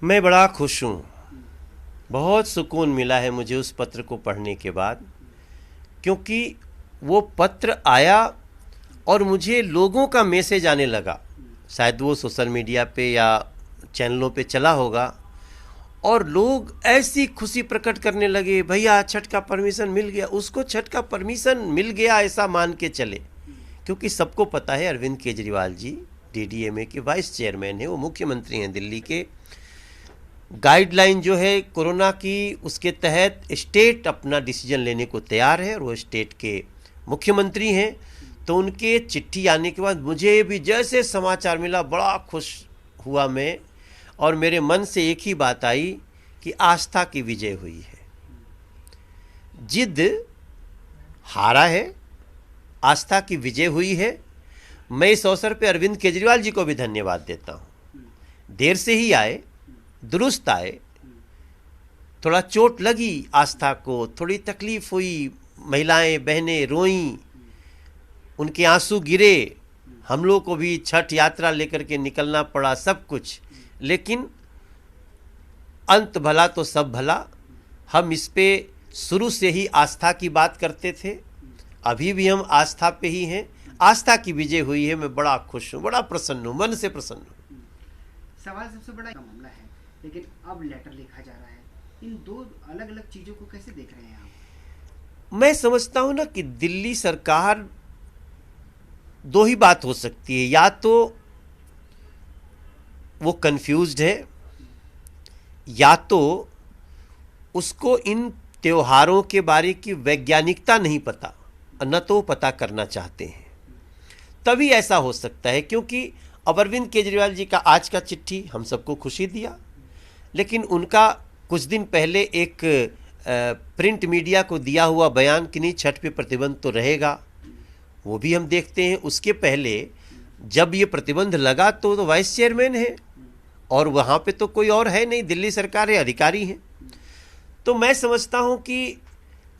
मैं बड़ा खुश हूँ। बहुत सुकून मिला है मुझे उस पत्र को पढ़ने के बाद, क्योंकि वो पत्र आया और मुझे लोगों का मैसेज आने लगा। शायद वो सोशल मीडिया पे या चैनलों पे चला होगा और लोग ऐसी खुशी प्रकट करने लगे, भैया छठ का परमिशन मिल गया। उसको छठ का परमिशन मिल गया ऐसा मान के चले, क्योंकि सबको पता है अरविंद केजरीवाल जी डीडीएमए के वाइस चेयरमैन हैं, वो मुख्यमंत्री हैं दिल्ली के। गाइडलाइन जो है कोरोना की, उसके तहत स्टेट अपना डिसीजन लेने को तैयार है और वो स्टेट के मुख्यमंत्री हैं। तो उनके चिट्ठी आने के बाद मुझे भी जैसे समाचार मिला बड़ा खुश हुआ मैं, और मेरे मन से एक ही बात आई कि आस्था की विजय हुई है। जिद हारा है, आस्था की विजय हुई है। मैं इस अवसर पे अरविंद केजरीवाल जी को भी धन्यवाद देता हूँ। देर से ही आए, दुरुस्त आए, थोड़ा चोट लगी आस्था को, थोड़ी तकलीफ हुई, महिलाएं बहनें रोईं, उनके आंसू गिरे, हम लोग को भी छठ यात्रा लेकर के निकलना पड़ा, सब कुछ। लेकिन अंत भला तो सब भला। हम इस पे शुरू से ही आस्था की बात करते थे, अभी भी हम आस्था पे ही हैं। आस्था की विजय हुई है। मैं बड़ा खुश हूँ, बड़ा प्रसन्न हूँ, मन से प्रसन्न हूँ। सवाल सबसे बड़ा मामला है, लेकिन अब लेटर लिखा जा रहा है। इन दो अलग अलग चीजों को कैसे देख रहे हैं आप? मैं समझता हूँ ना कि दिल्ली सरकार, दो ही बात हो सकती है, या तो वो कंफ्यूज्ड है, या तो उसको इन त्योहारों के बारे की वैज्ञानिकता नहीं पता, न तो पता करना चाहते हैं। तभी ऐसा हो सकता है, क्योंकि अब अरविंद केजरीवाल जी का आज का चिट्ठी हम सबको खुशी दिया, लेकिन उनका कुछ दिन पहले एक प्रिंट मीडिया को दिया हुआ बयान कि नहीं छठ पे प्रतिबंध तो रहेगा, वो भी हम देखते हैं। उसके पहले जब ये प्रतिबंध लगा तो वाइस चेयरमैन है और वहाँ पे तो कोई और है नहीं, दिल्ली सरकार है, अधिकारी हैं। तो मैं समझता हूँ कि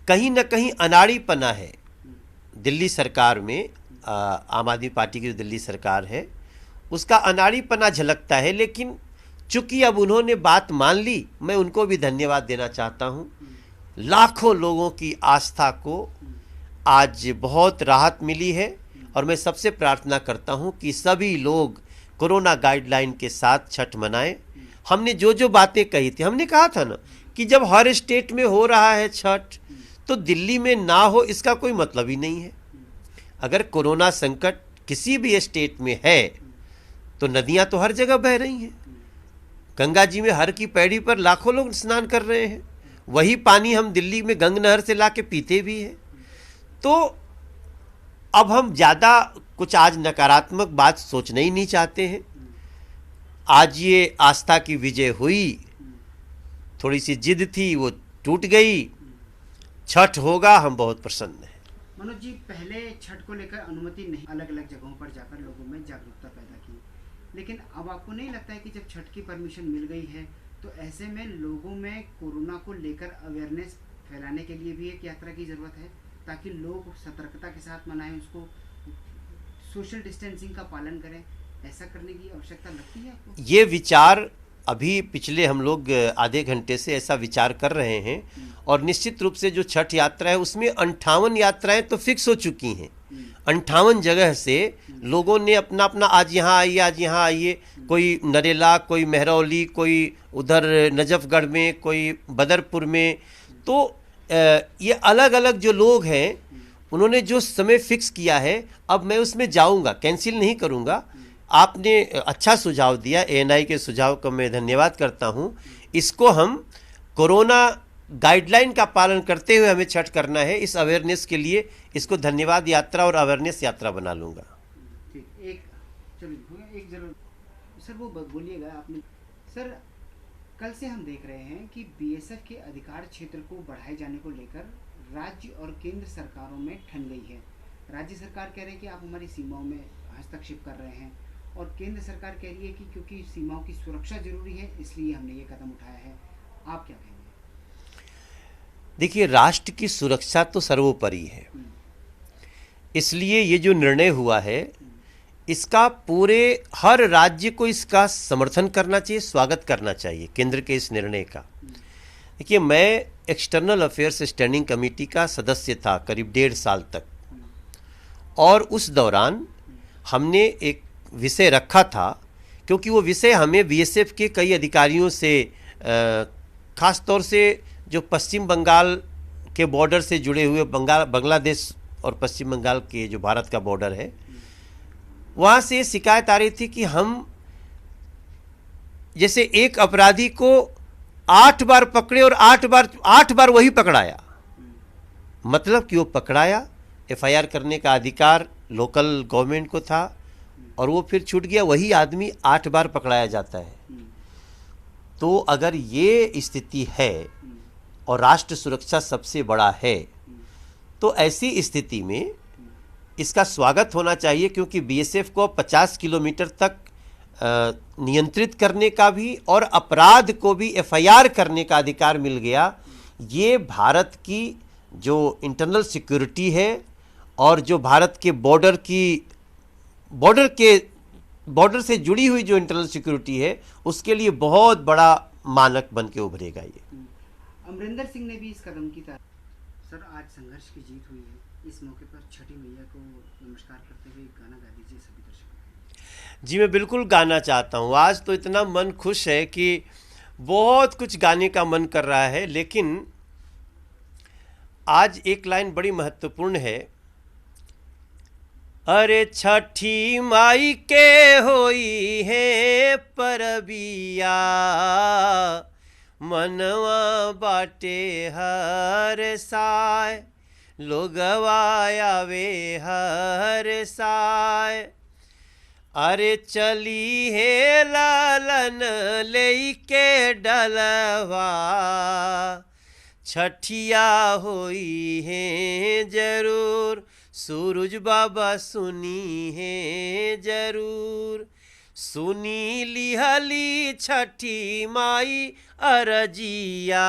कहीं ना कहीं अनाड़ीपना है दिल्ली सरकार में। आम आदमी पार्टी की जो दिल्ली सरकार है उसका अनाड़ीपना झलकता है। लेकिन चूंकि अब उन्होंने बात मान ली, मैं उनको भी धन्यवाद देना चाहता हूँ। लाखों लोगों की आस्था को आज बहुत राहत मिली है, और मैं सबसे प्रार्थना करता हूँ कि सभी लोग कोरोना गाइडलाइन के साथ छठ मनाएं। हमने जो जो बातें कही थी, हमने कहा था ना कि जब हर स्टेट में हो रहा है छठ, तो दिल्ली में ना हो इसका कोई मतलब ही नहीं है। अगर कोरोना संकट किसी भी स्टेट में है तो नदियां तो हर जगह बह रही हैं। गंगा जी में हर की पैड़ी पर लाखों लोग स्नान कर रहे हैं, वही पानी हम दिल्ली में गंगा नहर से ला के पीते भी हैं। तो अब हम ज़्यादा कुछ आज नकारात्मक बात सोचना ही नहीं चाहते हैं। आज ये आस्था की विजय हुई, थोड़ी सी जिद थी वो टूट गई, छठ होगा, हम बहुत प्रसन्न हैं। मनोज जी, पहले छठ को लेकर अनुमति नहीं, अलग अलग जगहों पर जाकर लोगों में जागरूकता पैदा की, लेकिन अब आपको नहीं लगता है कि जब छठ की परमिशन मिल गई है तो ऐसे में लोगों में कोरोना को लेकर अवेयरनेस फैलाने के लिए भी एक यात्रा की ज़रूरत है, ताकि लोग सतर्कता के साथ मनाएं, उसको सोशल डिस्टेंसिंग का पालन करें? ऐसा करने की आवश्यकता लगती है आपको? ये विचार अभी पिछले हम लोग आधे घंटे से ऐसा विचार कर रहे हैं, और निश्चित रूप से जो छठ यात्रा है उसमें 58 यात्राएं तो फिक्स हो चुकी हैं। 58 जगह से लोगों ने अपना अपना आज यहाँ आइए, आज यहाँ आइए, कोई नरेला, कोई मेहरौली, कोई उधर नजफगढ़ में, कोई बदरपुर में। तो ये अलग अलग जो लोग हैं उन्होंने जो समय फिक्स किया है, अब मैं उसमें जाऊंगा, कैंसिल नहीं करूंगा। आपने अच्छा सुझाव दिया, एएनआई के सुझाव का मैं धन्यवाद करता हूं। इसको हम कोरोना गाइडलाइन का पालन करते हुए हमें छठ करना है, इस अवेयरनेस के लिए इसको धन्यवाद यात्रा और अवेयरनेस यात्रा बना लूँगा। ठीक, एक चलिए एक जरूर सर वो बोलिएगा आपने। सर, कल से हम देख रहे हैं कि बीएसएफ के अधिकार क्षेत्र को बढ़ाए जाने को लेकर राज्य और केंद्र सरकारों में ठन गई है। राज्य सरकार कह रही है कि आप हमारी सीमाओं में हस्तक्षेप कर रहे हैं, और केंद्र सरकार कह रही है कि क्योंकि सीमाओं की सुरक्षा जरूरी है इसलिए हमने ये कदम उठाया है। आप क्या कहेंगे? देखिए, राष्ट्र की सुरक्षा तो सर्वोपरि है, इसलिए ये जो निर्णय हुआ है इसका पूरे हर राज्य को इसका समर्थन करना चाहिए, स्वागत करना चाहिए केंद्र के इस निर्णय का। देखिए, मैं एक्सटर्नल अफेयर्स स्टैंडिंग कमेटी का सदस्य था करीब 1.5 साल तक, और उस दौरान हमने एक विषय रखा था, क्योंकि वो विषय हमें बीएसएफ के कई अधिकारियों से, ख़ास तौर से जो पश्चिम बंगाल के बॉर्डर से जुड़े हुए बांग्लादेश और पश्चिम बंगाल के जो भारत का बॉर्डर है, वहाँ से शिकायत आ रही थी कि हम जैसे एक अपराधी को 8 बार पकड़े और 8 बार वही पकड़ाया, मतलब कि वो पकड़ाया, एफआईआर करने का अधिकार लोकल गवर्नमेंट को था और वो फिर छूट गया, वही आदमी 8 बार पकड़ाया जाता है। तो अगर ये स्थिति है और राष्ट्र सुरक्षा सबसे बड़ा है, तो ऐसी स्थिति में इसका स्वागत होना चाहिए, क्योंकि बीएसएफ को 50 किलोमीटर तक नियंत्रित करने का भी और अपराध को भी एफआईआर करने का अधिकार मिल गया। ये भारत की जो इंटरनल सिक्योरिटी है और जो भारत के बॉर्डर से जुड़ी हुई जो इंटरनल सिक्योरिटी है, उसके लिए बहुत बड़ा मानक बन के उभरेगा। ये अमरिंदर सिंह ने भी इस कदम की तारीफ। सर, आज संघर्ष की जीत हुई है, इस मौके पर छठी मैया को नमस्कार करते हुए गाना गा दीजिए सभी दर्शकों। जी, मैं बिल्कुल गाना चाहता हूँ। आज तो इतना मन खुश है कि बहुत कुछ गाने का मन कर रहा है, लेकिन आज एक लाइन बड़ी महत्वपूर्ण है। अरे छठी माई के होई है परबिया, मनवा बाटे हर साय, लोगवा आवे हर साय। अरे चली है लालन लेके डलवा, छठिया होई है जरूर, सूरज बाबा सुनी है जरूर। सुनी लिहली छठी माई अरजिया,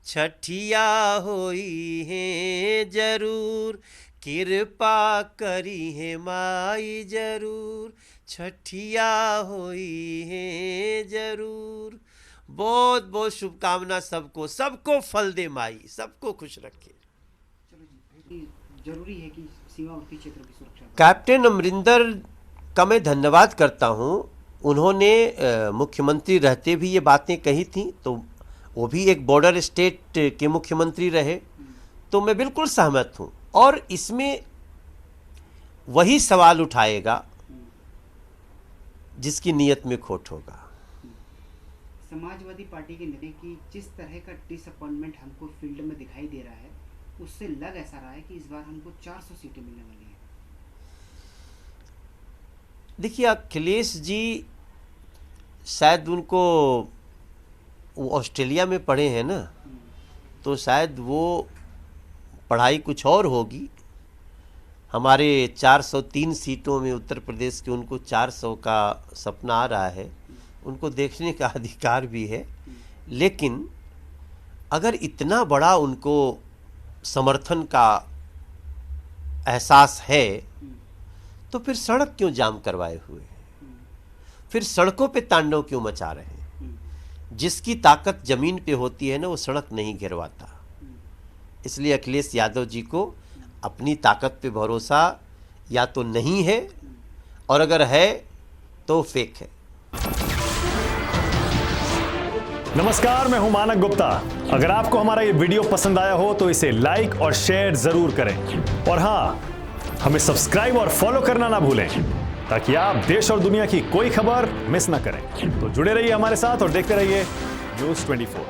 छठिया होई है जरूर, कृपा करी है माई जरूर, छठिया होई है जरूर। बहुत बहुत शुभकामना सबको, सबको फल दे माई, सबको खुश रखे। चलो जी, जरूरी है कि सीमावर्ती क्षेत्र की सुरक्षा। कैप्टन अमरिंदर का मैं धन्यवाद करता हूँ। उन्होंने मुख्यमंत्री रहते भी ये बातें कही थी, तो वो भी एक बॉर्डर स्टेट के मुख्यमंत्री रहे, तो मैं बिल्कुल सहमत हूँ। और इसमें वही सवाल उठाएगा जिसकी नीयत में खोट होगा। समाजवादी पार्टी के नेता की जिस तरह का डिसअपॉइंटमेंट हमको फील्ड में दिखाई दे रहा है, उससे लग ऐसा रहा है कि इस बार हमको 400 सीटें मिलने वाली हैं। देखिए, अखिलेश जी शायद उनको, वो ऑस्ट्रेलिया में पढ़े हैं ना, तो शायद वो पढ़ाई कुछ और होगी। हमारे 403 सीटों में उत्तर प्रदेश के उनको 400 का सपना आ रहा है, उनको देखने का अधिकार भी है। लेकिन अगर इतना बड़ा उनको समर्थन का एहसास है, तो फिर सड़क क्यों जाम करवाए हुए हैं, फिर सड़कों पे तांडव क्यों मचा रहे हैं? जिसकी ताकत जमीन पे होती है ना, वो सड़क नहीं गिरवाता। इसलिए अखिलेश यादव जी को अपनी ताकत पे भरोसा या तो नहीं है, और अगर है तो फेक है। नमस्कार, मैं हूं मानक गुप्ता। अगर आपको हमारा ये वीडियो पसंद आया हो तो इसे लाइक और शेयर जरूर करें, और हाँ, हमें सब्सक्राइब और फॉलो करना ना भूलें, ताकि आप देश और दुनिया की कोई खबर मिस ना करें। तो जुड़े रहिए हमारे साथ और देखते रहिए News 24।